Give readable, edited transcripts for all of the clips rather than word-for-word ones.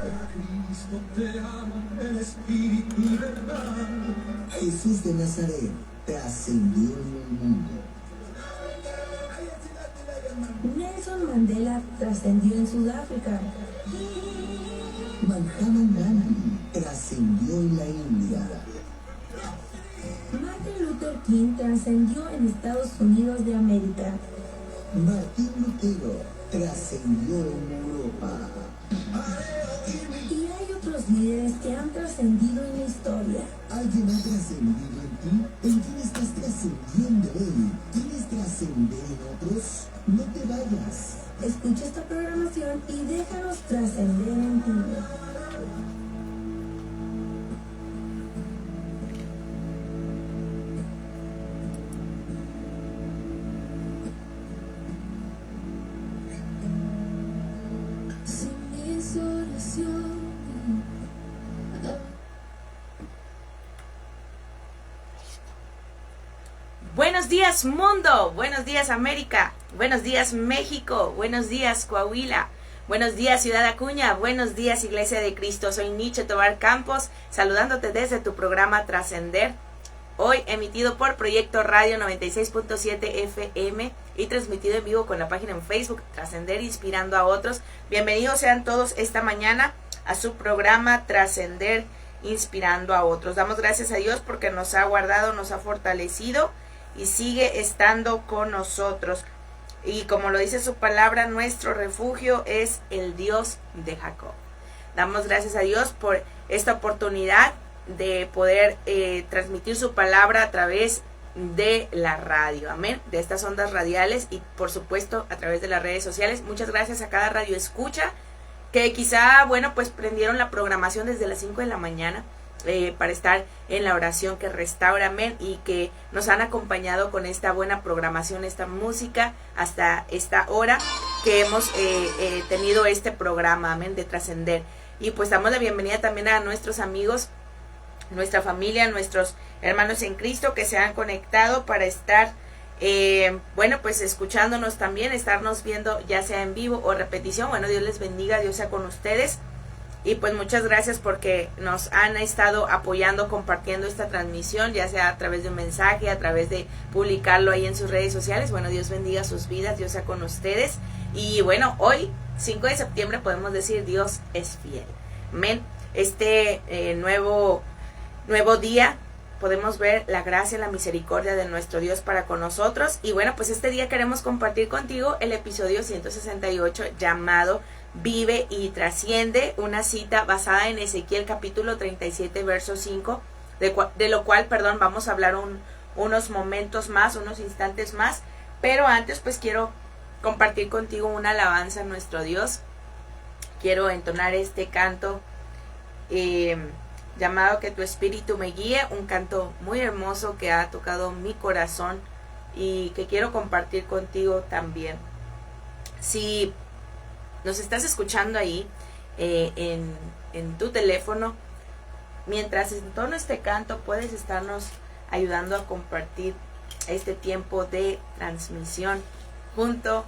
Cristo te amo, el Espíritu y verdad. Jesús de Nazaret trascendió en el mundo. Nelson Mandela trascendió en Sudáfrica. Mahatma Gandhi trascendió en la India. Martin Luther King trascendió en Estados Unidos de América. Martín Lutero trascendió en Europa. Y hay otros líderes que han trascendido en la historia. ¿Alguien ha trascendido en ti? ¿En quién estás trascendiendo hoy? ¿Quieres trascender en otros? No te vayas. Escucha esta programación y déjanos trascender en ti. Buenos días mundo, buenos días América, buenos días México, buenos días Coahuila, buenos días Ciudad Acuña, buenos días Iglesia de Cristo. Soy Nietzsche Tobar Campos, saludándote desde tu programa Trascender, hoy emitido por Proyecto Radio 96.7 FM y transmitido en vivo con la página en Facebook Trascender Inspirando a Otros. Bienvenidos sean todos esta mañana a su programa Trascender Inspirando a Otros. Damos gracias a Dios porque nos ha guardado, nos ha fortalecido y sigue estando con nosotros. Y como lo dice su palabra, nuestro refugio es el Dios de Jacob. Damos gracias a Dios por esta oportunidad de poder transmitir su palabra a través de la radio, amén, de estas ondas radiales y por supuesto a través de las redes sociales. Muchas gracias a cada radio escucha que quizá, bueno, pues prendieron la programación desde las 5 de la mañana para estar en la oración que restaura, amén, y que nos han acompañado con esta buena programación, esta música, hasta esta hora que hemos tenido este programa, amén, de Trascender. Y pues damos la bienvenida también a nuestros amigos, nuestra familia, nuestros hermanos en Cristo que se han conectado para estar, bueno, pues escuchándonos también, estarnos viendo ya sea en vivo o repetición. Bueno, Dios les bendiga, Dios sea con ustedes. Y pues muchas gracias porque nos han estado apoyando, compartiendo esta transmisión, ya sea a través de un mensaje, a través de publicarlo ahí en sus redes sociales. Bueno, Dios bendiga sus vidas, Dios sea con ustedes. Y bueno, hoy, 5 de septiembre, podemos decir Dios es fiel. Amén. Este nuevo día, podemos ver la gracia y la misericordia de nuestro Dios para con nosotros. Y bueno, pues este día queremos compartir contigo el episodio 168 llamado Vive y Trasciende, una cita basada en Ezequiel capítulo 37 verso 5, de lo cual, vamos a hablar unos momentos más, unos instantes más, pero antes pues quiero compartir contigo una alabanza a nuestro Dios. Quiero entonar este canto llamado Que tu espíritu me guíe, un canto muy hermoso que ha tocado mi corazón y que quiero compartir contigo también. Si nos estás escuchando ahí en tu teléfono, mientras entono este canto, puedes estarnos ayudando a compartir este tiempo de transmisión junto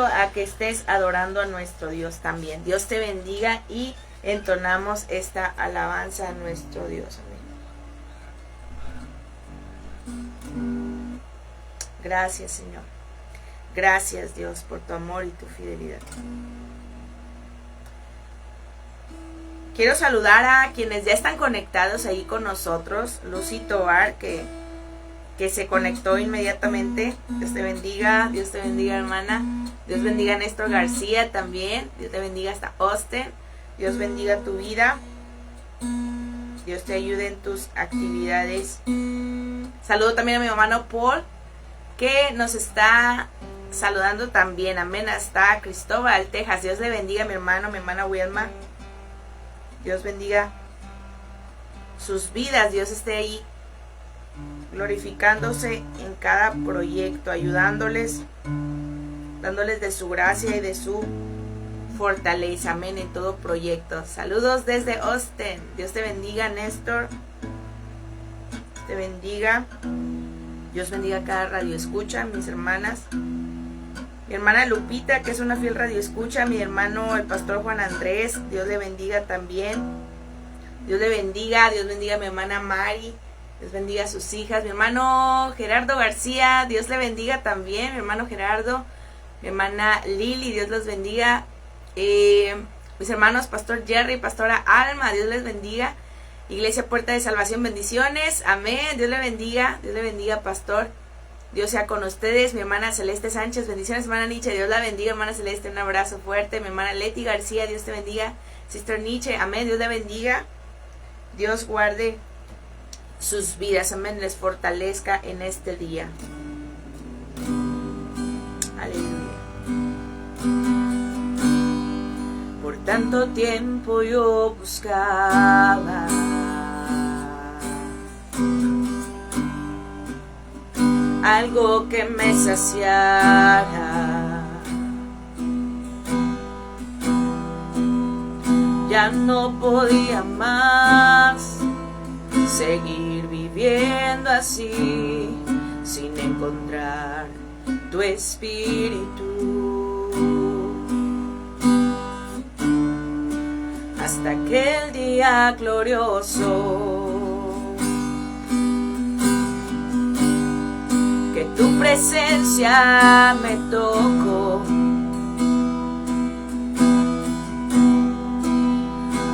a que estés adorando a nuestro Dios también. Dios te bendiga y entonamos esta alabanza a nuestro Dios. Amén. Gracias, Señor. Gracias, Dios, por tu amor y tu fidelidad. Quiero saludar a quienes ya están conectados ahí con nosotros. Lucy Tobar, que se conectó inmediatamente. Dios te bendiga, hermana. Dios bendiga a Néstor García también. Dios te bendiga hasta Austin. Dios bendiga tu vida. Dios te ayude en tus actividades. Saludo también a mi hermano Paul, que nos está saludando también, amén, hasta Cristóbal, Texas. Dios le bendiga a mi hermano, mi hermana Wilma. Dios bendiga sus vidas, Dios esté ahí glorificándose en cada proyecto, ayudándoles, dándoles de su gracia y de su fortaleza, amén, en todo proyecto. Saludos desde Austin. Dios te bendiga, Néstor. Te bendiga. Dios bendiga a cada radio escucha, mis hermanas. Mi hermana Lupita, que es una fiel radioescucha. Mi hermano, el pastor Juan Andrés. Dios le bendiga también. Dios le bendiga. Dios bendiga a mi hermana Mari. Dios bendiga a sus hijas. Mi hermano Gerardo García. Dios le bendiga también. Mi hermano Gerardo. Mi hermana Lili. Dios los bendiga. Mis hermanos Pastor Jerry y Pastora Alma. Dios les bendiga. Iglesia Puerta de Salvación. Bendiciones. Amén. Dios le bendiga. Dios le bendiga, pastor. Dios sea con ustedes. Mi hermana Celeste Sánchez, bendiciones, hermana Nietzsche, Dios la bendiga, hermana Celeste, un abrazo fuerte. Mi hermana Leti García, Dios te bendiga. Sister Nietzsche, amén, Dios la bendiga. Dios guarde sus vidas, amén, les fortalezca en este día. Aleluya. Por tanto tiempo yo buscaba algo que me saciara. Ya no podía más seguir viviendo así, sin encontrar tu espíritu. Hasta aquel día glorioso que tu presencia me tocó.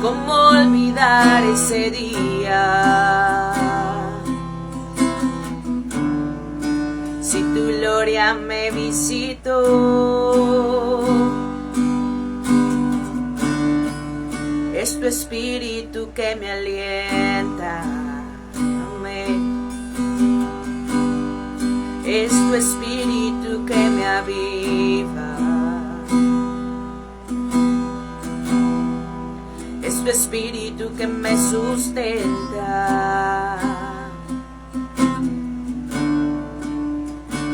¿Cómo olvidar ese día? Si tu gloria me visitó, es tu espíritu que me alienta. Amén. Es tu espíritu que me aviva. Es tu espíritu que me sustenta.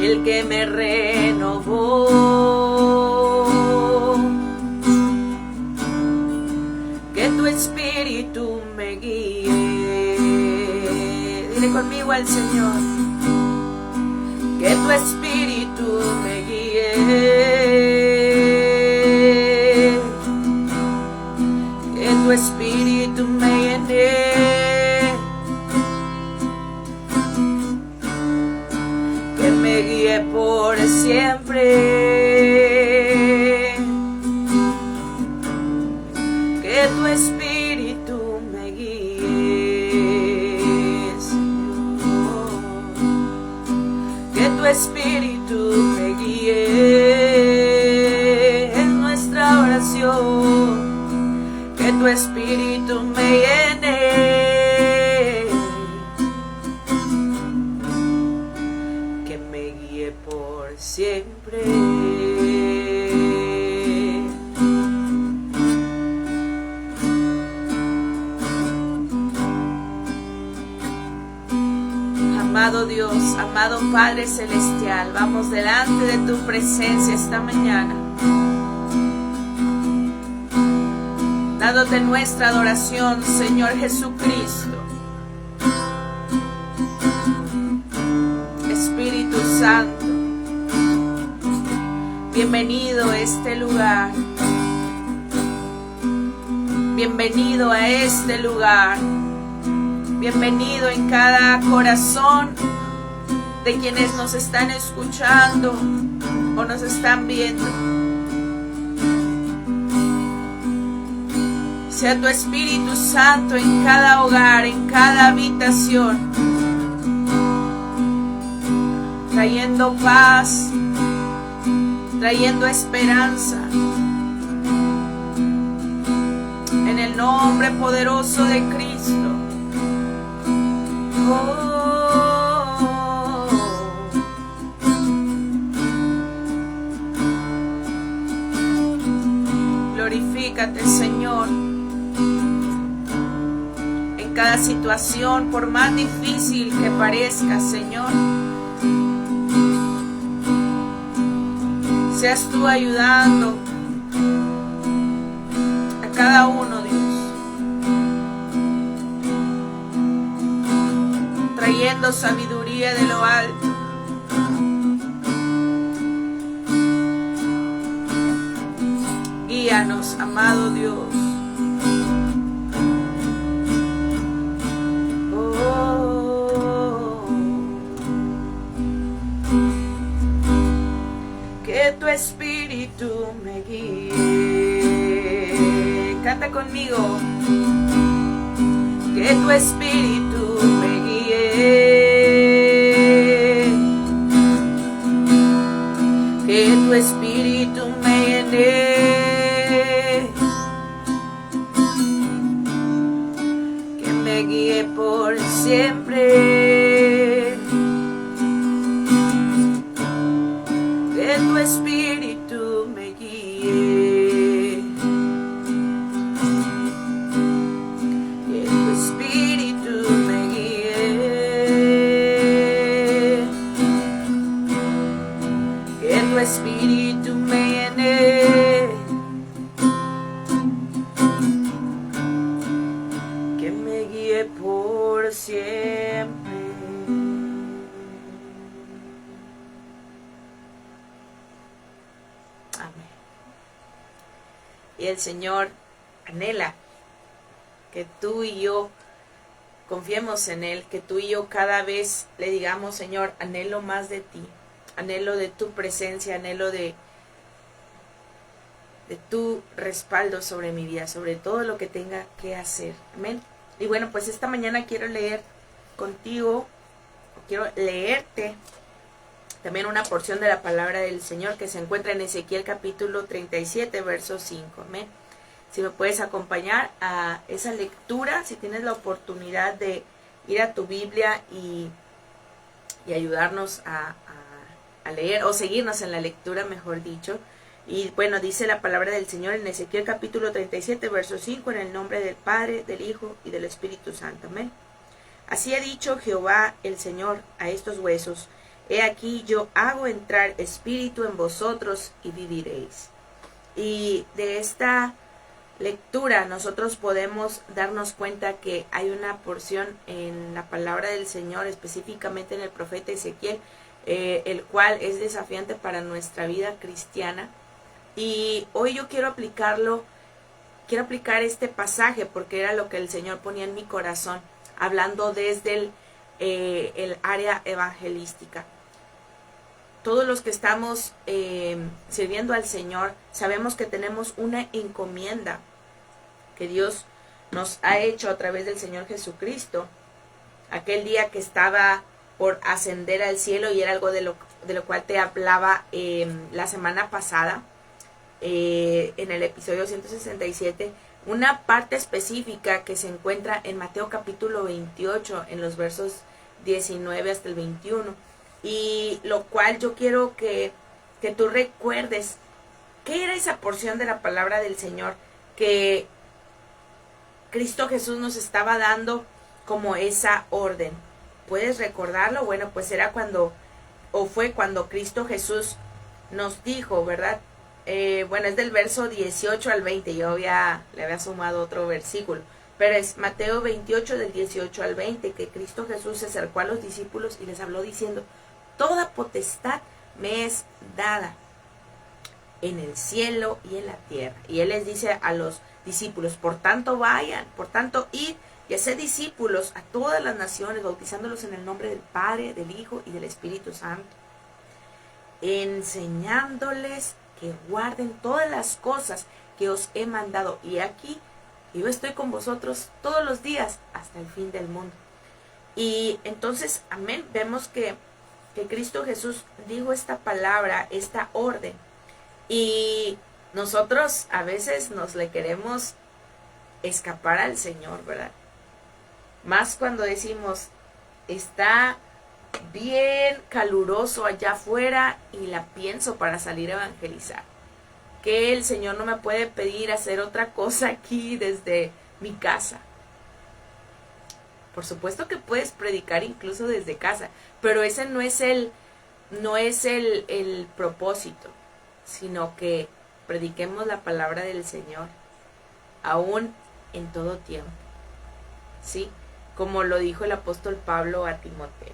Y el que me renovó. Que tu espíritu me guíe. Dile conmigo al Señor. Que tu espíritu me guíe, que tu espíritu me llene, que me guíe por siempre, que tu espíritu me guíe, Señor. Que tu espíritu me guíe en nuestra oración, que tu espíritu me llene, que me guíe por siempre. Amado Dios, amado Padre Celestial, vamos delante de tu presencia esta mañana, dándote nuestra adoración, Señor Jesucristo. Espíritu Santo, bienvenido a este lugar, bienvenido a este lugar. Bienvenido en cada corazón de quienes nos están escuchando o nos están viendo. Sea tu Espíritu Santo en cada hogar, en cada habitación, trayendo paz, trayendo esperanza. En el nombre poderoso de Cristo. Glorifícate, Señor, en cada situación, por más difícil que parezca, Señor. Seas tú ayudando a cada uno, Dios. Trayendo sabiduría de lo alto. Guíanos, amado Dios. Oh, que tu espíritu me guíe. Canta conmigo. Que tu espíritu me guíe. Que tu espíritu me llene. Que me guíe por siempre. Que tu espíritu me guíe. Que tu espíritu me guíe. Que tu espíritu me llene. Que me guíe por siempre. Amén. Y el Señor anhela que tú y yo confiemos en Él, que tú y yo cada vez le digamos: Señor, anhelo más de ti, anhelo de tu presencia, anhelo de tu respaldo sobre mi vida, sobre todo lo que tenga que hacer. Amén. Y bueno, pues esta mañana quiero leer contigo, quiero leerte también una porción de la palabra del Señor que se encuentra en Ezequiel capítulo 37, verso 5. Amén. Si me puedes acompañar a esa lectura, si tienes la oportunidad de ir a tu Biblia y ayudarnos a leer, o seguirnos en la lectura, mejor dicho. Y bueno, dice la palabra del Señor en Ezequiel capítulo 37, verso 5, en el nombre del Padre, del Hijo y del Espíritu Santo. Amén. Así ha dicho Jehová el Señor a estos huesos: he aquí yo hago entrar espíritu en vosotros y viviréis. Y de esta lectura nosotros podemos darnos cuenta que hay una porción en la palabra del Señor, específicamente en el profeta Ezequiel, el cual es desafiante para nuestra vida cristiana. Y hoy yo quiero aplicar este pasaje porque era lo que el Señor ponía en mi corazón, hablando desde el área evangelística. Todos los que estamos sirviendo al Señor sabemos que tenemos una encomienda que Dios nos ha hecho a través del Señor Jesucristo. Aquel día que estaba por ascender al cielo, y era algo de lo cual te hablaba la semana pasada, en el episodio 167, una parte específica que se encuentra en Mateo capítulo 28, en los versos 19 hasta el 21, y lo cual yo quiero que tú recuerdes qué era esa porción de la palabra del Señor que Cristo Jesús nos estaba dando como esa orden. ¿Puedes recordarlo? Bueno, pues fue cuando Cristo Jesús nos dijo, ¿verdad? Bueno, es del verso 18 al 20, yo le había sumado otro versículo, pero es Mateo 28 del 18 al 20, que Cristo Jesús se acercó a los discípulos y les habló diciendo: toda potestad me es dada en el cielo y en la tierra. Y Él les dice a los discípulos: por tanto vayan, por tanto id y haced discípulos a todas las naciones, bautizándolos en el nombre del Padre, del Hijo y del Espíritu Santo, enseñándoles que guarden todas las cosas que os he mandado. Y aquí yo estoy con vosotros todos los días hasta el fin del mundo. Y entonces, amén, vemos que Cristo Jesús dijo esta palabra, esta orden. Y nosotros a veces nos le queremos escapar al Señor, ¿verdad? Más cuando decimos: está bien caluroso allá afuera y la pienso para salir a evangelizar, que el Señor no me puede pedir hacer otra cosa aquí desde mi casa. Por supuesto que puedes predicar incluso desde casa, pero ese no es el propósito, sino que prediquemos la palabra del Señor aún en todo tiempo, ¿sí? Como lo dijo el apóstol Pablo a Timoteo: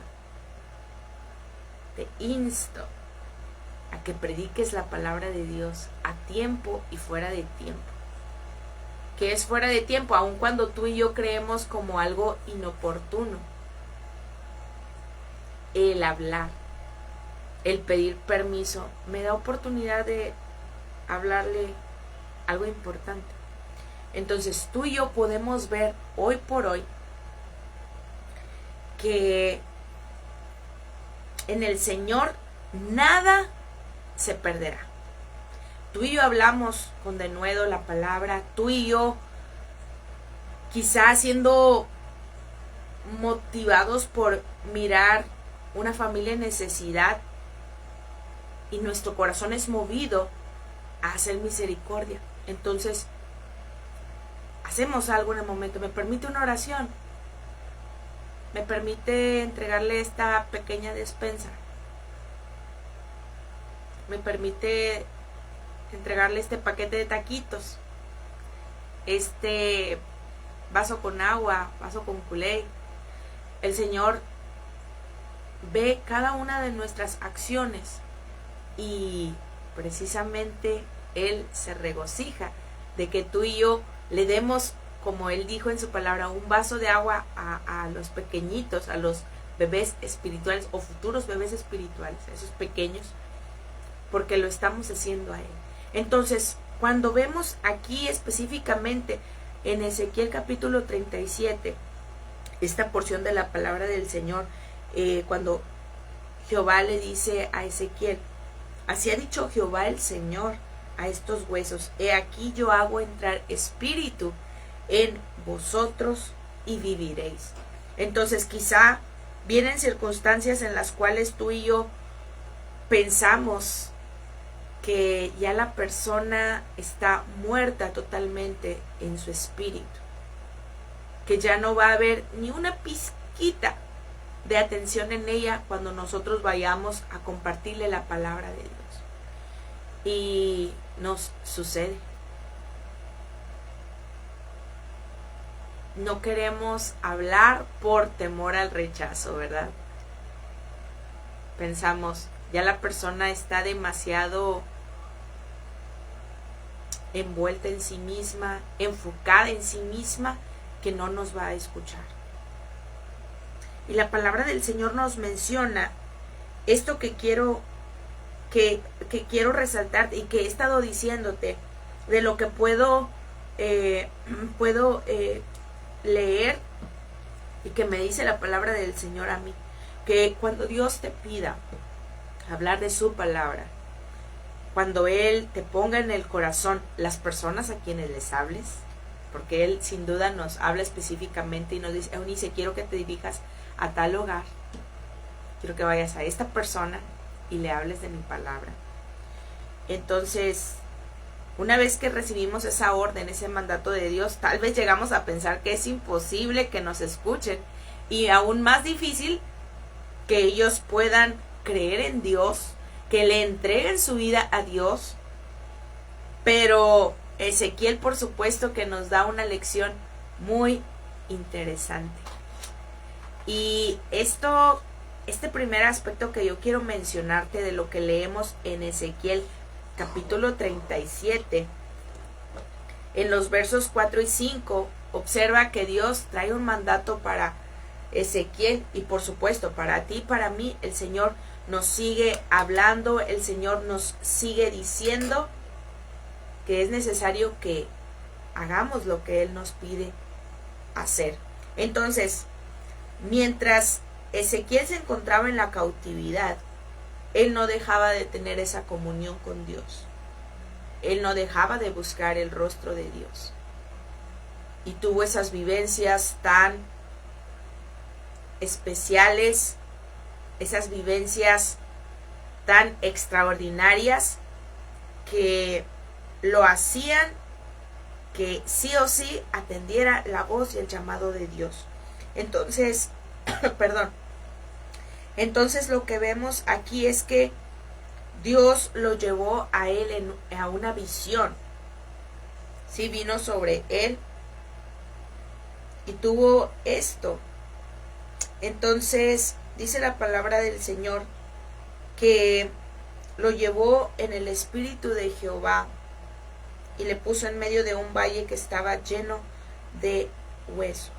te insto a que prediques la palabra de Dios a tiempo y fuera de tiempo. ¿Qué es fuera de tiempo? Aun cuando tú y yo creemos como algo inoportuno. El hablar, el pedir permiso, me da oportunidad de hablarle algo importante. Entonces tú y yo podemos ver hoy por hoy que en el Señor nada se perderá. Tú y yo hablamos con denuedo la palabra, tú y yo quizá siendo motivados por mirar una familia en necesidad y nuestro corazón es movido a hacer misericordia. Entonces hacemos algo en el momento. Me permite una oración, me permite entregarle esta pequeña despensa, me permite entregarle este paquete de taquitos, este vaso con agua, vaso con Kool-Aid. El Señor ve cada una de nuestras acciones y precisamente Él se regocija de que tú y yo le demos, como Él dijo en su palabra, un vaso de agua a los pequeñitos, a los bebés espirituales o futuros bebés espirituales, a esos pequeños, porque lo estamos haciendo a Él. Entonces, cuando vemos aquí específicamente en Ezequiel capítulo 37, esta porción de la palabra del Señor, cuando Jehová le dice a Ezequiel, así ha dicho Jehová el Señor a estos huesos, he aquí yo hago entrar espíritu en vosotros y viviréis. Entonces quizá vienen circunstancias en las cuales tú y yo pensamos que ya la persona está muerta totalmente en su espíritu, que ya no va a haber ni una pizquita de atención en ella cuando nosotros vayamos a compartirle la palabra de Dios. Y nos sucede. No queremos hablar por temor al rechazo, ¿verdad? Pensamos, ya la persona está demasiado envuelta en sí misma, enfocada en sí misma, que no nos va a escuchar. Y la palabra del Señor nos menciona esto que quiero resaltar y que he estado diciéndote, de lo que puedo leer y que me dice la palabra del Señor a mí, que cuando Dios te pida hablar de su palabra, cuando Él te ponga en el corazón las personas a quienes les hables, porque Él sin duda nos habla específicamente y nos dice, Eunice, quiero que te dirijas a tal hogar, quiero que vayas a esta persona y le hables de mi palabra. Entonces, una vez que recibimos esa orden, ese mandato de Dios, tal vez llegamos a pensar que es imposible que nos escuchen y aún más difícil que ellos puedan creer en Dios, que le entreguen su vida a Dios. Pero Ezequiel, por supuesto, que nos da una lección muy interesante. Y este primer aspecto que yo quiero mencionarte de lo que leemos en Ezequiel capítulo 37, en los versos 4 y 5, observa que Dios trae un mandato para Ezequiel y por supuesto para ti y para mí. El Señor nos sigue hablando, el Señor nos sigue diciendo que es necesario que hagamos lo que Él nos pide hacer. Entonces, mientras Ezequiel se encontraba en la cautividad, él no dejaba de tener esa comunión con Dios. Él no dejaba de buscar el rostro de Dios. Y tuvo esas vivencias tan especiales, esas vivencias tan extraordinarias que lo hacían que sí o sí atendiera la voz y el llamado de Dios. Entonces, Entonces lo que vemos aquí es que Dios lo llevó a él a una visión. Sí, vino sobre él y tuvo esto. Entonces dice la palabra del Señor que lo llevó en el espíritu de Jehová y le puso en medio de un valle que estaba lleno de huesos.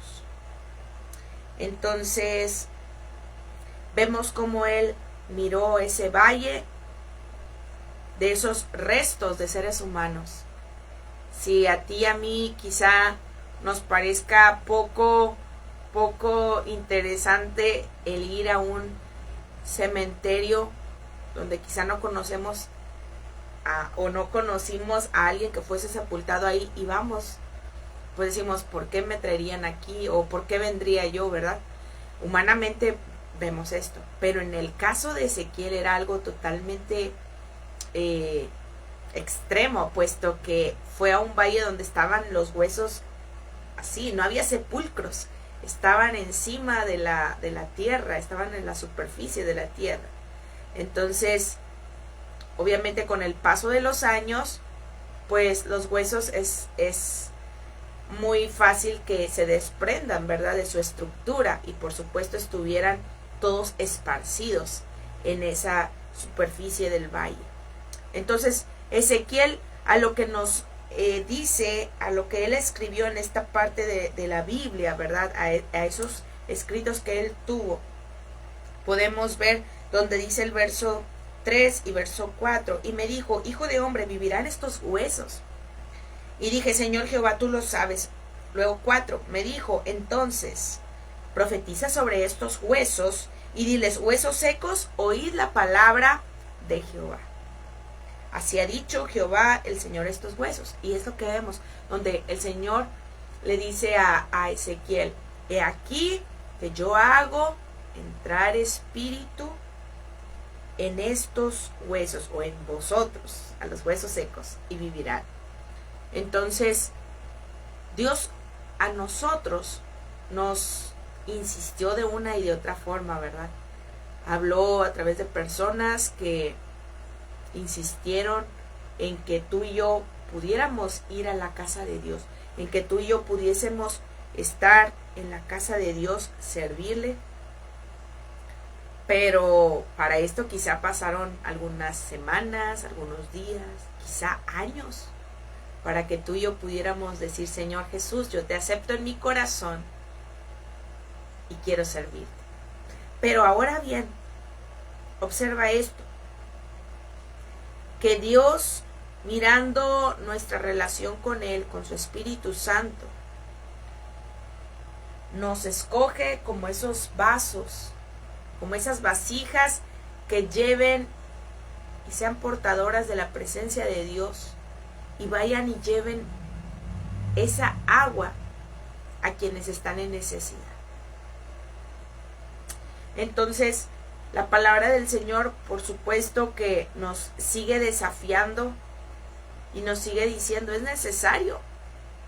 Entonces vemos cómo él miró ese valle de esos restos de seres humanos. Si a ti y a mí quizá nos parezca poco interesante el ir a un cementerio donde quizá no conocemos o no conocimos a alguien que fuese sepultado ahí y vamos, pues decimos, ¿por qué me traerían aquí? O ¿por qué vendría yo, verdad? Humanamente vemos esto, pero en el caso de Ezequiel era algo totalmente extremo, puesto que fue a un valle donde estaban los huesos así, no había sepulcros, estaban encima de la tierra, estaban en la superficie de la tierra. Entonces, obviamente con el paso de los años, pues los huesos es muy fácil que se desprendan, ¿verdad?, de su estructura, y por supuesto estuvieran todos esparcidos en esa superficie del valle. Entonces, Ezequiel, a lo que nos dice, a lo que él escribió en esta parte de la Biblia, ¿verdad?, a esos escritos que él tuvo, podemos ver donde dice el verso 3 y verso 4, y me dijo, hijo de hombre, ¿vivirán estos huesos? Y dije, Señor Jehová, tú lo sabes. Luego 4, me dijo, entonces, profetiza sobre estos huesos, y diles, huesos secos, oíd la palabra de Jehová. Así ha dicho Jehová el Señor estos huesos. Y es lo que vemos, donde el Señor le dice a Ezequiel, he aquí que yo hago entrar espíritu en estos huesos, o en vosotros, a los huesos secos, y vivirán. Entonces, Dios a nosotros nos insistió de una y de otra forma, ¿verdad? Habló a través de personas que insistieron en que tú y yo pudiéramos ir a la casa de Dios, en que tú y yo pudiésemos estar en la casa de Dios, servirle. Pero para esto quizá pasaron algunas semanas, algunos días, quizá años, para que tú y yo pudiéramos decir, Señor Jesús, yo te acepto en mi corazón y quiero servirte. Pero ahora bien, observa esto, que Dios, mirando nuestra relación con Él, con su Espíritu Santo, nos escoge como esos vasos, como esas vasijas que lleven y sean portadoras de la presencia de Dios, y vayan y lleven esa agua a quienes están en necesidad. Entonces, la palabra del Señor, por supuesto que nos sigue desafiando y nos sigue diciendo, es necesario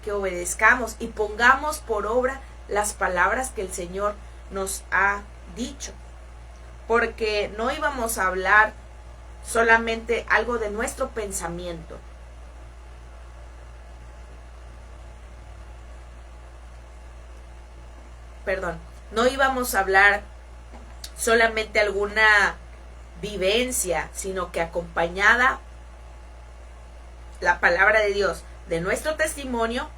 que obedezcamos y pongamos por obra las palabras que el Señor nos ha dicho. Porque no íbamos a hablar solamente algo de nuestro pensamiento. No íbamos a hablar solamente alguna vivencia, sino que acompañada la palabra de Dios de nuestro testimonio,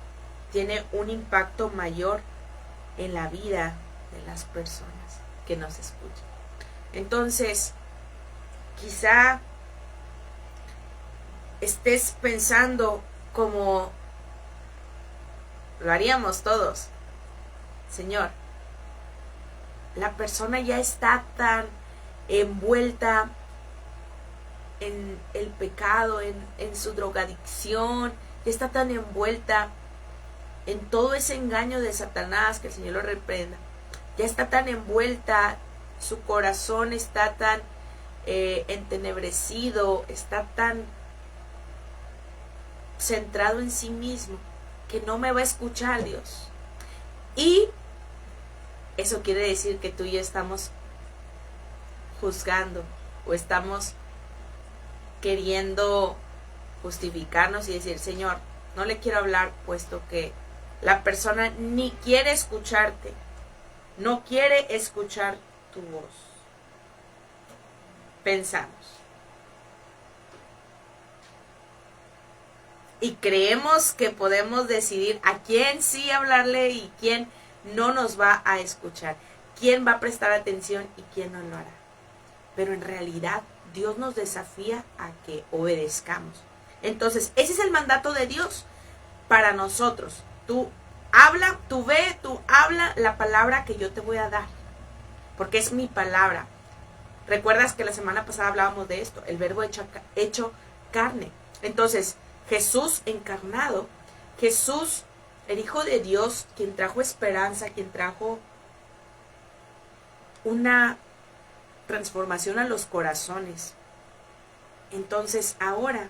tiene un impacto mayor en la vida de las personas que nos escuchan. Entonces, quizá estés pensando como lo haríamos todos, Señor, la persona ya está tan envuelta en el pecado, en su drogadicción, ya está tan envuelta en todo ese engaño de Satanás, que el Señor lo reprenda, ya está tan envuelta, su corazón está tan entenebrecido, está tan centrado en sí mismo, que no me va a escuchar Dios. Y eso quiere decir que tú y yo estamos juzgando, o estamos queriendo justificarnos y decir, Señor, no le quiero hablar, puesto que la persona ni quiere escucharte, no quiere escuchar tu voz. Pensamos. y creemos que podemos decidir a quién sí hablarle y quién no nos va a escuchar, quién va a prestar atención y quién no lo hará. Pero en realidad Dios nos desafía a que obedezcamos. Entonces, ese es el mandato de Dios para nosotros. Tú habla, tú ve, tú habla la palabra que yo te voy a dar, porque es mi palabra. Recuerdas que la semana pasada hablábamos de esto, el verbo hecho carne. Entonces, Jesús encarnado, Jesús, el Hijo de Dios, quien trajo esperanza, quien trajo una transformación a los corazones. Entonces, ahora,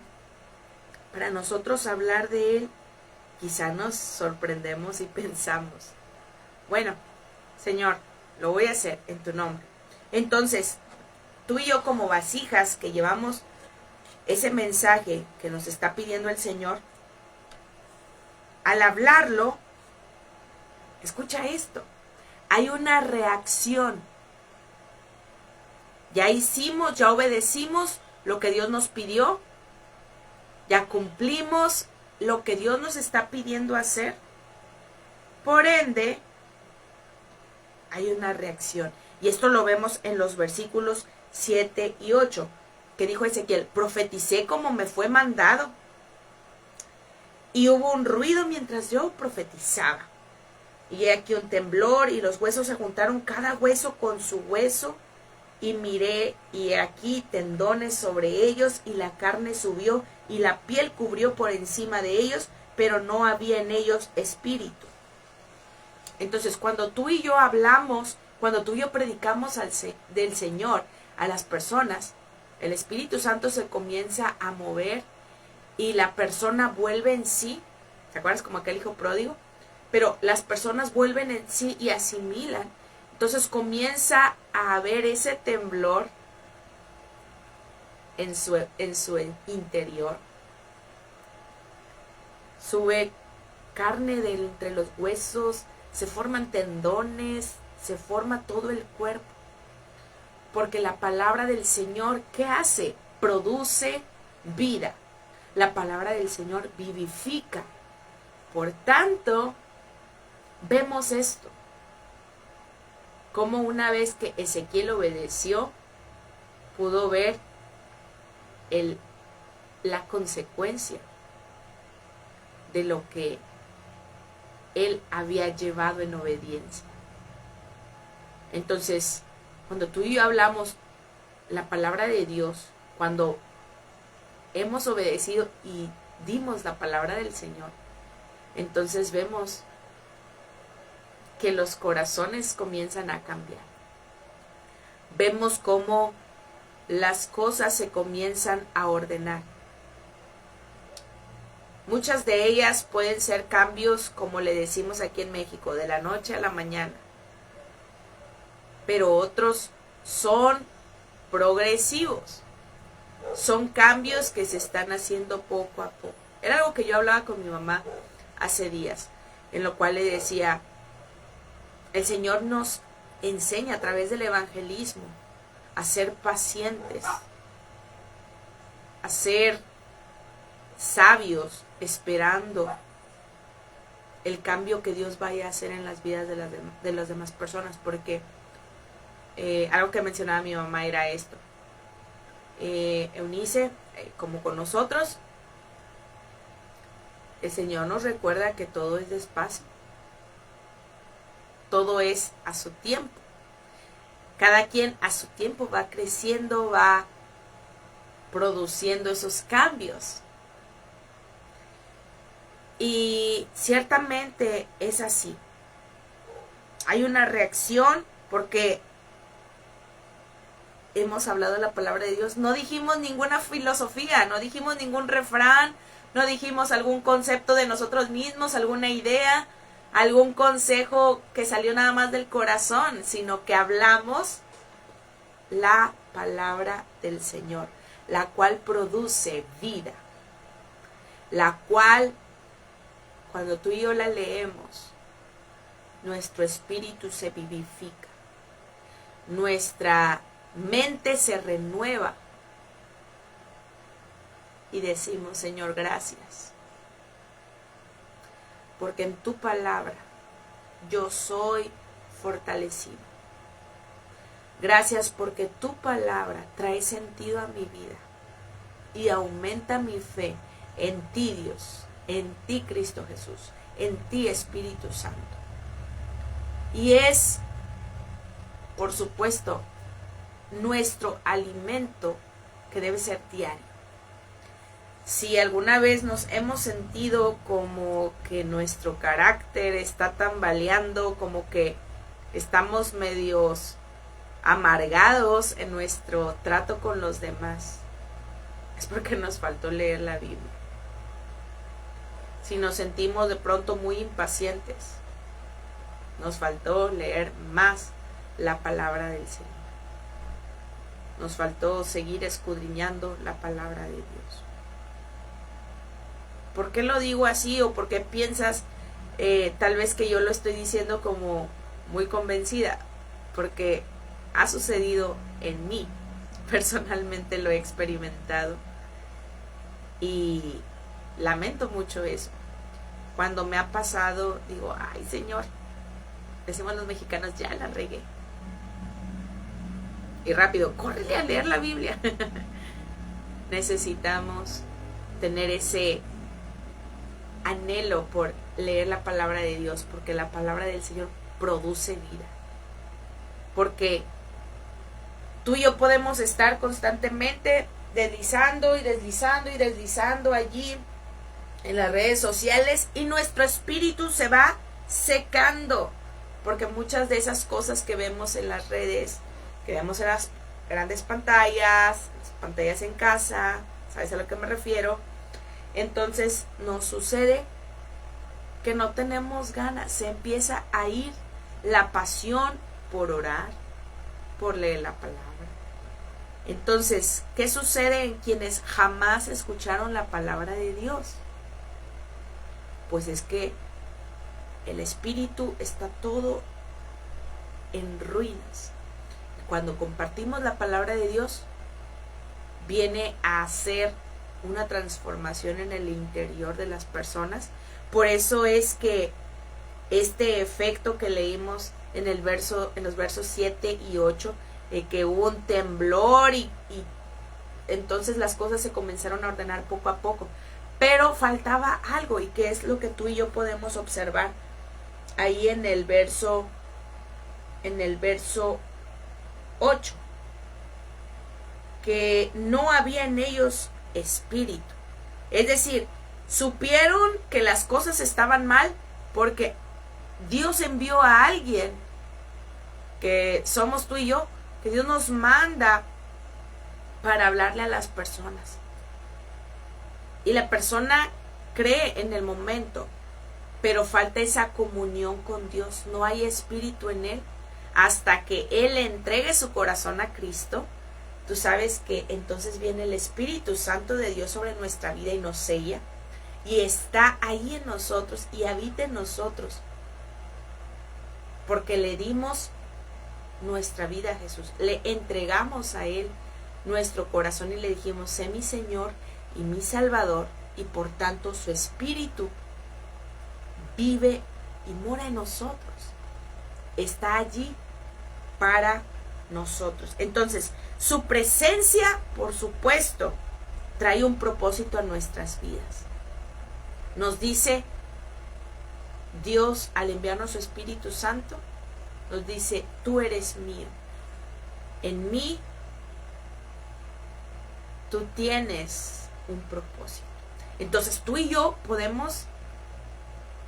para nosotros hablar de Él, quizá nos sorprendemos y pensamos, bueno, Señor, lo voy a hacer en tu nombre. Entonces, tú y yo como vasijas que llevamos ese mensaje que nos está pidiendo el Señor, al hablarlo, escucha esto, hay una reacción. Ya hicimos, ya obedecimos lo que Dios nos pidió, ya cumplimos lo que Dios nos está pidiendo hacer. Por ende, hay una reacción. Y esto lo vemos en los versículos 7 y 8, que dijo Ezequiel, profeticé como me fue mandado. Y hubo un ruido mientras yo profetizaba. Y he aquí un temblor, y los huesos se juntaron cada hueso con su hueso. Y miré, y he aquí tendones sobre ellos, y la carne subió, y la piel cubrió por encima de ellos, pero no había en ellos espíritu. Entonces, cuando tú y yo hablamos, cuando tú y yo predicamos del Señor a las personas, el Espíritu Santo se comienza a mover y la persona vuelve en sí. ¿Te acuerdas como aquel hijo pródigo? Pero las personas vuelven en sí y asimilan. Entonces comienza a haber ese temblor en su interior. Sube carne entre los huesos, se forman tendones, se forma todo el cuerpo. Porque la palabra del Señor, ¿qué hace? Produce vida. La palabra del Señor vivifica. Por tanto, vemos esto. Como una vez que Ezequiel obedeció, pudo ver la consecuencia de lo que él había llevado en obediencia. Entonces, cuando tú y yo hablamos la palabra de Dios, cuando hemos obedecido y dimos la palabra del Señor, entonces vemos que los corazones comienzan a cambiar. Vemos cómo las cosas se comienzan a ordenar. Muchas de ellas pueden ser cambios, como le decimos aquí en México, de la noche a la mañana. Pero otros son progresivos. Son cambios que se están haciendo poco a poco. Era algo que yo hablaba con mi mamá hace días, en lo cual le decía, el Señor nos enseña a través del evangelismo a ser pacientes, a ser sabios, esperando el cambio que Dios vaya a hacer en las vidas de las demás personas, porque algo que mencionaba mi mamá era esto. Eunice, como con nosotros, el Señor nos recuerda que todo es despacio. Todo es a su tiempo. Cada quien a su tiempo va creciendo, va produciendo esos cambios. Y ciertamente es así. Hay una reacción porque hemos hablado de la palabra de Dios. No dijimos ninguna filosofía, no dijimos ningún refrán, no dijimos algún concepto de nosotros mismos, alguna idea, algún consejo que salió nada más del corazón, sino que hablamos la palabra del Señor, la cual produce vida, la cual, cuando tú y yo la leemos, nuestro espíritu se vivifica, nuestra mente se renueva y decimos, Señor, gracias. porque en tu palabra yo soy fortalecido. Gracias porque tu palabra trae sentido a mi vida y aumenta mi fe en ti, Dios, en ti, Cristo Jesús, en ti, Espíritu Santo. Y es, por supuesto, nuestro alimento que debe ser diario. Si alguna vez nos hemos sentido como que nuestro carácter está tambaleando, como que estamos medios amargados en nuestro trato con los demás, es porque nos faltó leer la Biblia. Si nos sentimos de pronto muy impacientes, nos faltó leer más la palabra del Señor. Nos faltó seguir escudriñando la palabra de Dios. ¿Por qué lo digo así? ¿O por qué piensas tal vez que yo lo estoy diciendo como muy convencida? Porque ha sucedido en mí. Personalmente lo he experimentado. Y lamento mucho eso. Cuando me ha pasado, digo, ay Señor, decimos los mexicanos, ya la regué. Y rápido, córrele a leer la Biblia. Necesitamos tener ese anhelo por leer la palabra de Dios, porque la palabra del Señor produce vida. Porque tú y yo podemos estar constantemente deslizando y deslizando y deslizando allí en las redes sociales y nuestro espíritu se va secando, porque muchas de esas cosas que vemos en las redes, que vemos en las grandes pantallas, las pantallas en casa, ¿sabes a lo que me refiero? Entonces nos sucede que no tenemos ganas, se empieza a ir la pasión por orar, por leer la palabra. Entonces, ¿qué sucede en quienes jamás escucharon la palabra de Dios? Pues es que el espíritu está todo en ruinas. Cuando compartimos la palabra de Dios, viene a hacer una transformación en el interior de las personas. Por eso es que este efecto que leímos en los versos 7 y 8, que hubo un temblor y entonces las cosas se comenzaron a ordenar poco a poco. Pero faltaba algo, y que es lo que tú y yo podemos observar ahí en el verso 8, que no había en ellos espíritu. Es decir, supieron que las cosas estaban mal porque Dios envió a alguien, que somos tú y yo, que Dios nos manda para hablarle a las personas. Y la persona cree en el momento, pero falta esa comunión con Dios. No hay espíritu en él. Hasta que él entregue su corazón a Cristo, tú sabes que entonces viene el Espíritu Santo de Dios sobre nuestra vida y nos sella. Y está ahí en nosotros y habita en nosotros. Porque le dimos nuestra vida a Jesús. Le entregamos a Él nuestro corazón y le dijimos, sé mi Señor y mi Salvador. Y por tanto su Espíritu vive y mora en nosotros. Está allí para nosotros. Entonces, su presencia, por supuesto, trae un propósito a nuestras vidas. Nos dice Dios, al enviarnos su Espíritu Santo, nos dice, tú eres mío. En mí, tú tienes un propósito. Entonces, tú y yo podemos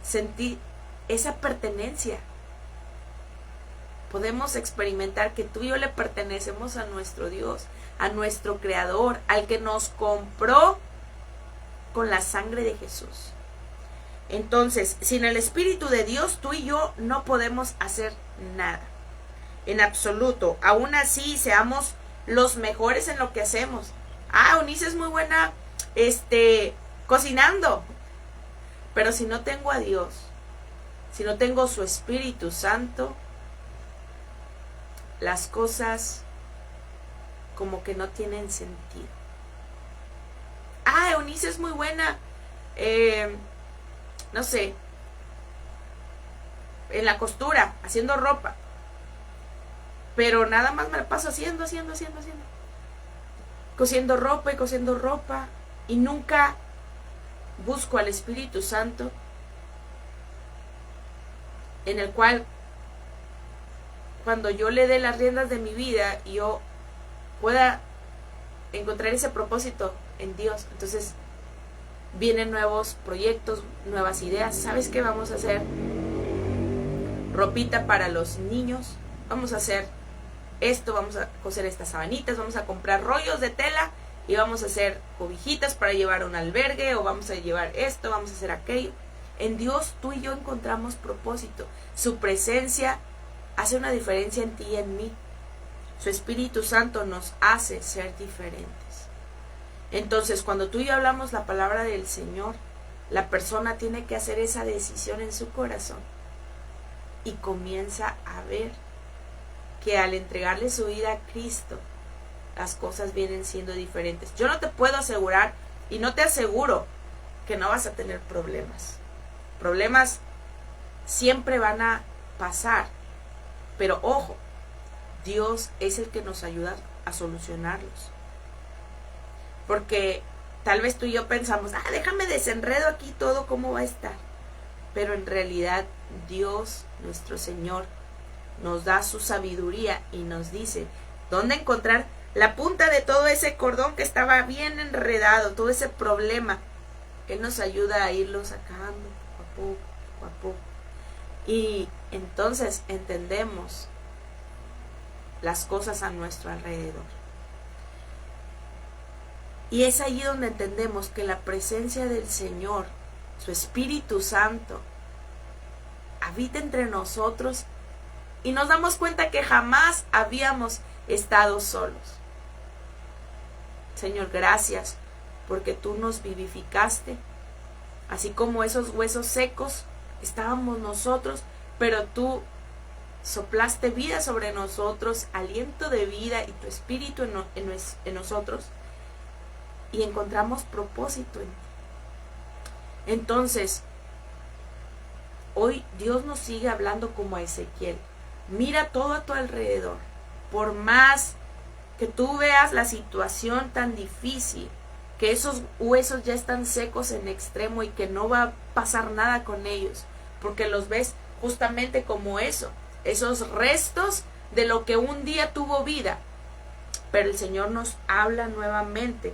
sentir esa pertenencia. Podemos experimentar que tú y yo le pertenecemos a nuestro Dios, a nuestro Creador, al que nos compró con la sangre de Jesús. Entonces, sin el Espíritu de Dios, tú y yo no podemos hacer nada, en absoluto. Aún así, seamos los mejores en lo que hacemos. Eunice es muy buena cocinando. Pero si no tengo a Dios, si no tengo su Espíritu Santo, las cosas como que no tienen sentido. Eunice es muy buena, no sé, en la costura, haciendo ropa. Pero nada más me la paso haciendo. Cosiendo ropa. Y nunca busco al Espíritu Santo, en el cual, cuando yo le dé las riendas de mi vida, yo pueda encontrar ese propósito en Dios. Entonces vienen nuevos proyectos, nuevas ideas. ¿Sabes qué vamos a hacer? Ropita para los niños. Vamos a hacer esto, vamos a coser estas sabanitas, vamos a comprar rollos de tela y vamos a hacer cobijitas para llevar a un albergue, o vamos a llevar esto, vamos a hacer aquello. En Dios tú y yo encontramos propósito. Su presencia hace una diferencia en ti y en mí. Su Espíritu Santo nos hace ser diferentes. Entonces, cuando tú y yo hablamos la palabra del Señor, la persona tiene que hacer esa decisión en su corazón y comienza a ver que al entregarle su vida a Cristo, las cosas vienen siendo diferentes. Yo no te puedo asegurar, y no te aseguro, que no vas a tener problemas. Problemas siempre van a pasar, pero ojo, Dios es el que nos ayuda a solucionarlos. Porque tal vez tú y yo pensamos, déjame desenredo aquí todo, cómo va a estar. Pero en realidad Dios, nuestro Señor, nos da su sabiduría y nos dice dónde encontrar la punta de todo ese cordón que estaba bien enredado, todo ese problema. Él nos ayuda a irlo sacando poco a poco. Y entonces entendemos las cosas a nuestro alrededor. Y es allí donde entendemos que la presencia del Señor, su Espíritu Santo, habita entre nosotros y nos damos cuenta que jamás habíamos estado solos. Señor, gracias porque tú nos vivificaste, así como esos huesos secos estábamos nosotros, pero tú soplaste vida sobre nosotros, aliento de vida y tu Espíritu en nosotros, y encontramos propósito en ti. Entonces, hoy Dios nos sigue hablando como a Ezequiel. Mira todo a tu alrededor. Por más que tú veas la situación tan difícil, que esos huesos ya están secos en extremo y que no va a pasar nada con ellos, porque los ves justamente como eso, esos restos de lo que un día tuvo vida. Pero el Señor nos habla nuevamente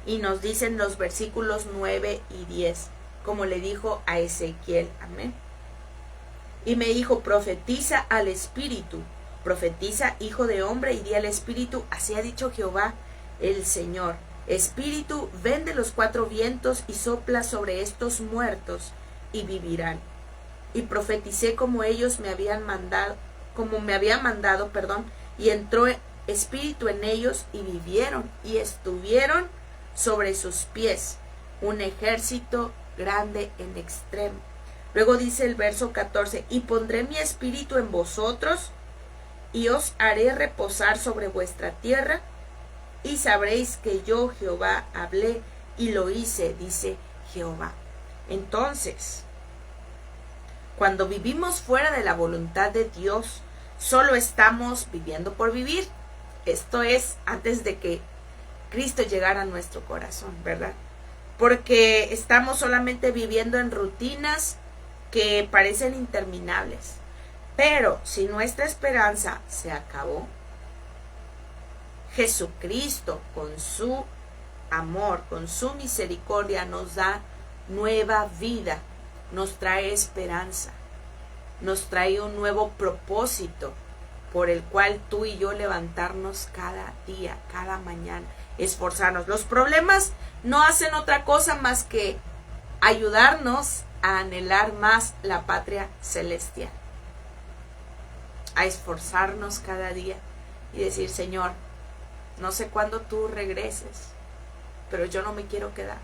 y nos dice en los versículos 9 y 10, como le dijo a Ezequiel, amén. Y me dijo, profetiza al Espíritu, profetiza, hijo de hombre, y di al Espíritu, así ha dicho Jehová el Señor. Espíritu, ven de los cuatro vientos y sopla sobre estos muertos y vivirán. Y profeticé como ellos me habían mandado, y entró Espíritu en ellos y vivieron y estuvieron sobre sus pies, un ejército grande en extremo. Luego dice el verso 14, y pondré mi espíritu en vosotros y os haré reposar sobre vuestra tierra, y sabréis que yo Jehová hablé y lo hice, dice Jehová. Entonces, cuando vivimos fuera de la voluntad de Dios, solo estamos viviendo por vivir. Esto es antes de que Cristo llegara a nuestro corazón, ¿verdad? Porque estamos solamente viviendo en rutinas que parecen interminables. Pero si nuestra esperanza se acabó, Jesucristo con su amor, con su misericordia nos da nueva vida, nos trae esperanza, nos trae un nuevo propósito por el cual tú y yo levantarnos cada día, cada mañana, esforzarnos. Los problemas no hacen otra cosa más que ayudarnos a anhelar más la patria celestial, a esforzarnos cada día y decir, Señor, no sé cuándo tú regreses, pero yo no me quiero quedar.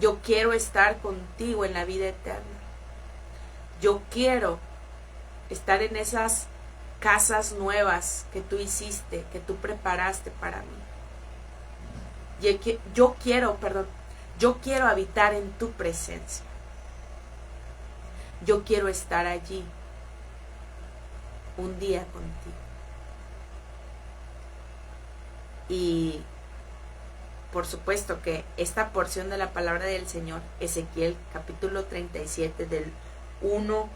Yo quiero estar contigo en la vida eterna. Yo quiero estar en esas casas nuevas que tú hiciste, que tú preparaste para mí. Yo quiero habitar en tu presencia. yo quiero estar allí un día contigo. Y por supuesto que esta porción de la palabra del Señor, Ezequiel capítulo 37 del 1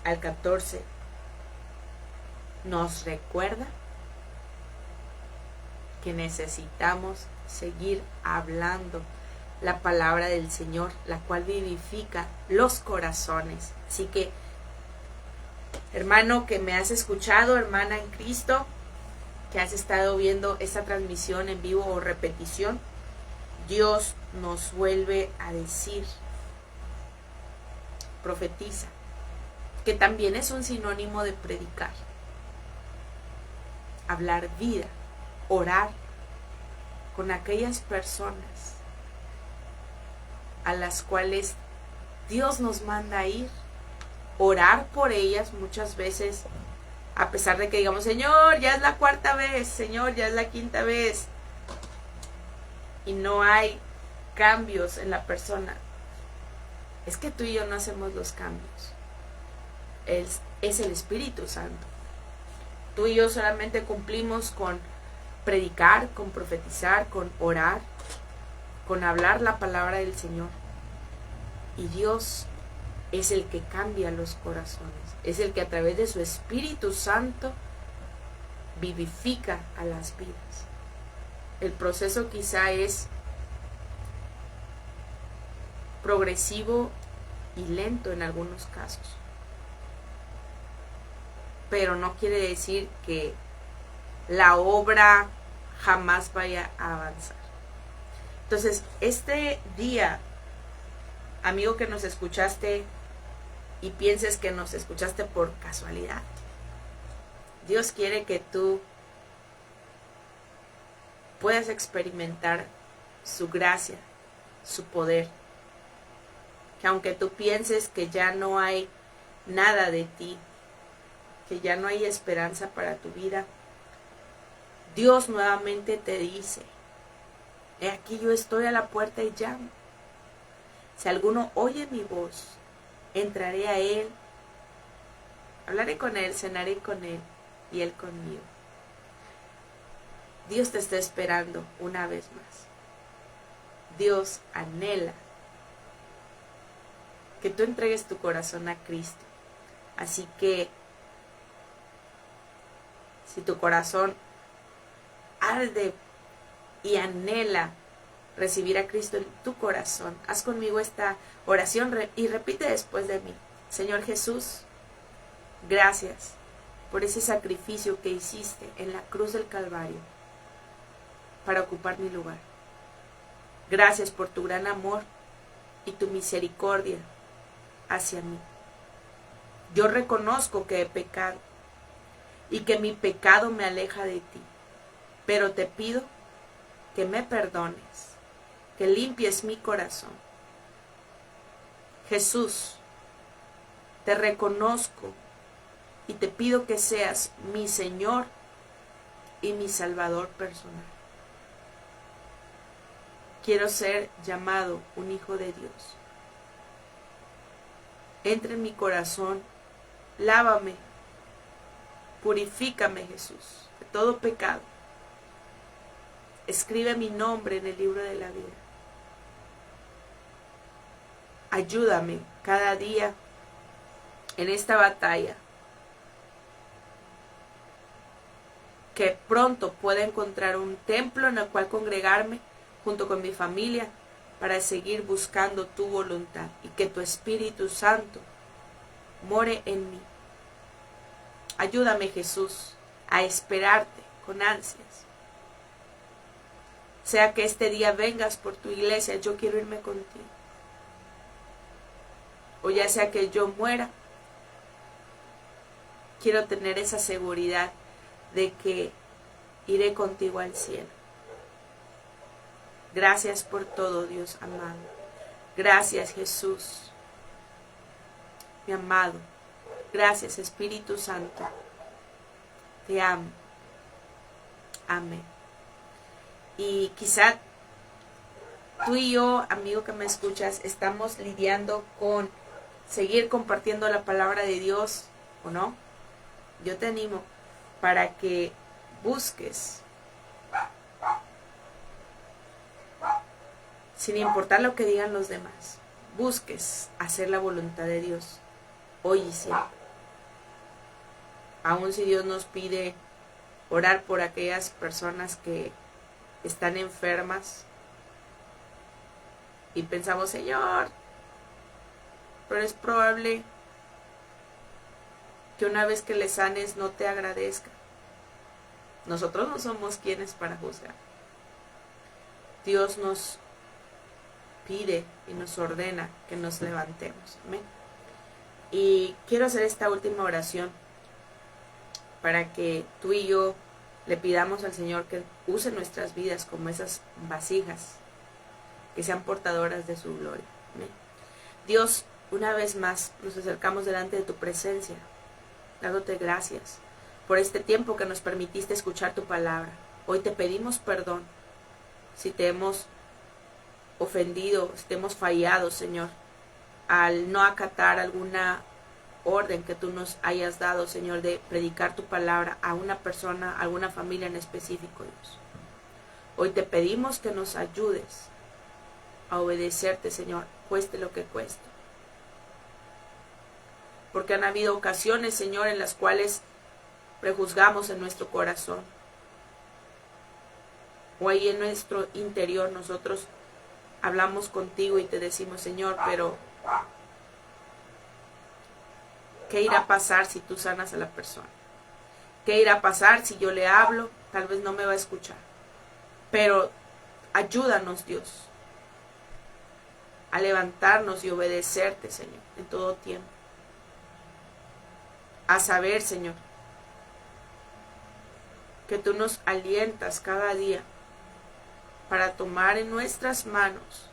al 14, nos recuerda que necesitamos seguir hablando la palabra del Señor, la cual vivifica los corazones. Así que, hermano que me has escuchado, hermana en Cristo, que has estado viendo esta transmisión en vivo o repetición, Dios nos vuelve a decir, profetiza, que también es un sinónimo de predicar, hablar vida, orar con aquellas personas a las cuales Dios nos manda a ir, orar por ellas muchas veces, a pesar de que digamos, Señor, ya es la 4ª vez, Señor, ya es la 5ª vez, y no hay cambios en la persona. Es que tú y yo no hacemos los cambios, es el Espíritu Santo. Tú y yo solamente cumplimos con predicar, con profetizar, con orar, con hablar la palabra del Señor. Y Dios es el que cambia los corazones, es el que a través de su Espíritu Santo vivifica a las vidas. El proceso quizá es progresivo y lento en algunos casos, pero no quiere decir que la obra jamás vaya a avanzar. Entonces, este día, amigo que nos escuchaste y pienses que nos escuchaste por casualidad, Dios quiere que tú puedas experimentar su gracia, su poder. Que aunque tú pienses que ya no hay nada de ti, que ya no hay esperanza para tu vida, Dios nuevamente te dice, he aquí yo estoy a la puerta y llamo. Si alguno oye mi voz, entraré a él, hablaré con él, cenaré con él y él conmigo. Dios te está esperando una vez más. Dios anhela que tú entregues tu corazón a Cristo. Así que, si tu corazón arde y anhela recibir a Cristo en tu corazón, haz conmigo esta oración y repite después de mí. Señor Jesús, gracias por ese sacrificio que hiciste en la cruz del Calvario para ocupar mi lugar. Gracias por tu gran amor y tu misericordia hacia mí. Yo reconozco que he pecado y que mi pecado me aleja de ti, pero te pido que me perdones, que limpies mi corazón. Jesús, te reconozco y te pido que seas mi Señor y mi Salvador personal. Quiero ser llamado un hijo de Dios. Entra en mi corazón, lávame, purifícame, Jesús, de todo pecado. Escribe mi nombre en el libro de la vida. Ayúdame cada día en esta batalla, que pronto pueda encontrar un templo en el cual congregarme junto con mi familia para seguir buscando tu voluntad y que tu Espíritu Santo more en mí. Ayúdame, Jesús, a esperarte con ansias. Sea que este día vengas por tu iglesia, yo quiero irme contigo. O ya sea que yo muera, quiero tener esa seguridad de que iré contigo al cielo. Gracias por todo, Dios amado. Gracias, Jesús, mi amado. Gracias, Espíritu Santo. Te amo. Amén. Y quizá tú y yo, amigo que me escuchas, estamos lidiando con seguir compartiendo la palabra de Dios o no, yo te animo para que busques, sin importar lo que digan los demás, busques hacer la voluntad de Dios hoy y siempre. Aun si Dios nos pide orar por aquellas personas que están enfermas y pensamos, Señor, pero es probable que una vez que le sanes no te agradezca. Nosotros no somos quienes para juzgar. Dios nos pide y nos ordena que nos levantemos. Amén. Y quiero hacer esta última oración para que tú y yo le pidamos al Señor que use nuestras vidas como esas vasijas que sean portadoras de su gloria. Amén. Dios, una vez más nos acercamos delante de tu presencia, dándote gracias por este tiempo que nos permitiste escuchar tu palabra. Hoy te pedimos perdón si te hemos ofendido, si te hemos fallado, Señor, al no acatar alguna orden que tú nos hayas dado, Señor, de predicar tu palabra a una persona, a alguna familia en específico, Dios. Hoy te pedimos que nos ayudes a obedecerte, Señor, cueste lo que cueste. Porque han habido ocasiones, Señor, en las cuales prejuzgamos en nuestro corazón. O ahí en nuestro interior nosotros hablamos contigo y te decimos, Señor, pero ¿qué irá a pasar si tú sanas a la persona? ¿Qué irá a pasar si yo le hablo? Tal vez no me va a escuchar. Pero ayúdanos, Dios, a levantarnos y obedecerte, Señor, en todo tiempo. A saber, Señor, que tú nos alientas cada día para tomar en nuestras manos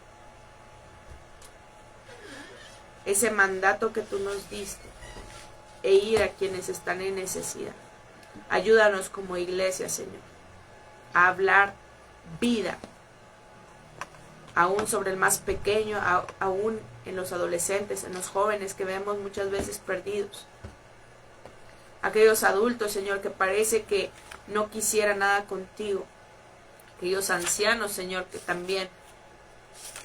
ese mandato que tú nos diste e ir a quienes están en necesidad. Ayúdanos como iglesia, Señor, a hablar vida, aún sobre el más pequeño, aún en los adolescentes, en los jóvenes que vemos muchas veces perdidos. Aquellos adultos, Señor, que parece que no quisieran nada contigo. Aquellos ancianos, Señor, que también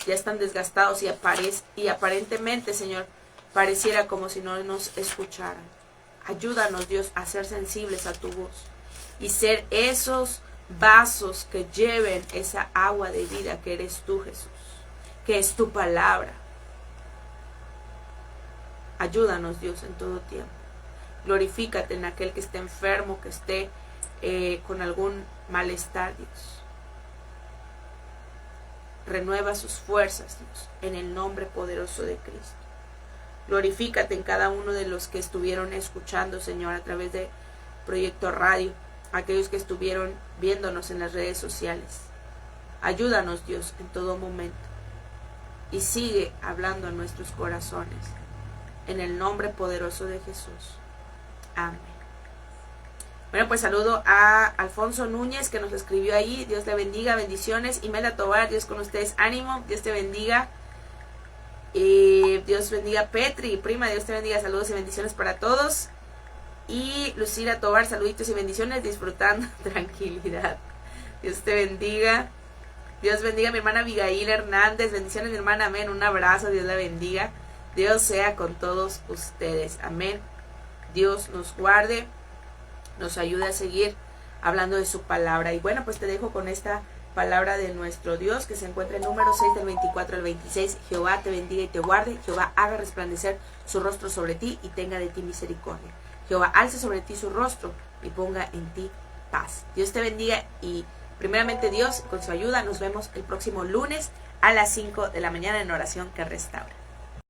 ya están desgastados y aparentemente, Señor, pareciera como si no nos escucharan. Ayúdanos, Dios, a ser sensibles a tu voz y ser esos vasos que lleven esa agua de vida que eres tú, Jesús, que es tu palabra. Ayúdanos, Dios, en todo tiempo. Glorifícate en aquel que esté enfermo, que esté con algún malestar, Dios. Renueva sus fuerzas, Dios, en el nombre poderoso de Cristo. Glorifícate en cada uno de los que estuvieron escuchando, Señor, a través de Proyecto Radio, aquellos que estuvieron viéndonos en las redes sociales. Ayúdanos, Dios, en todo momento. Y sigue hablando a nuestros corazones, en el nombre poderoso de Jesús. Amén. Bueno, pues saludo a Alfonso Núñez, que nos escribió ahí. Dios le bendiga, bendiciones. Imelda Tobar, Dios con ustedes, ánimo, Dios te bendiga. Y Dios bendiga Petri, prima, Dios te bendiga, saludos y bendiciones para todos. Y Lucila Tobar, saluditos y bendiciones, disfrutando tranquilidad. Dios te bendiga. Dios bendiga a mi hermana Abigail Hernández, bendiciones mi hermana, amén, un abrazo, Dios la bendiga. Dios sea con todos ustedes, amén. Dios nos guarde, nos ayude a seguir hablando de su palabra. Y bueno, pues te dejo con esta palabra de nuestro Dios, que se encuentra en número 6 del 24 al 26. Jehová te bendiga y te guarde. Jehová haga resplandecer su rostro sobre ti y tenga de ti misericordia. Jehová alce sobre ti su rostro y ponga en ti paz. Dios te bendiga y primeramente Dios, con su ayuda, nos vemos el próximo lunes a las 5 de la mañana en oración que restaura.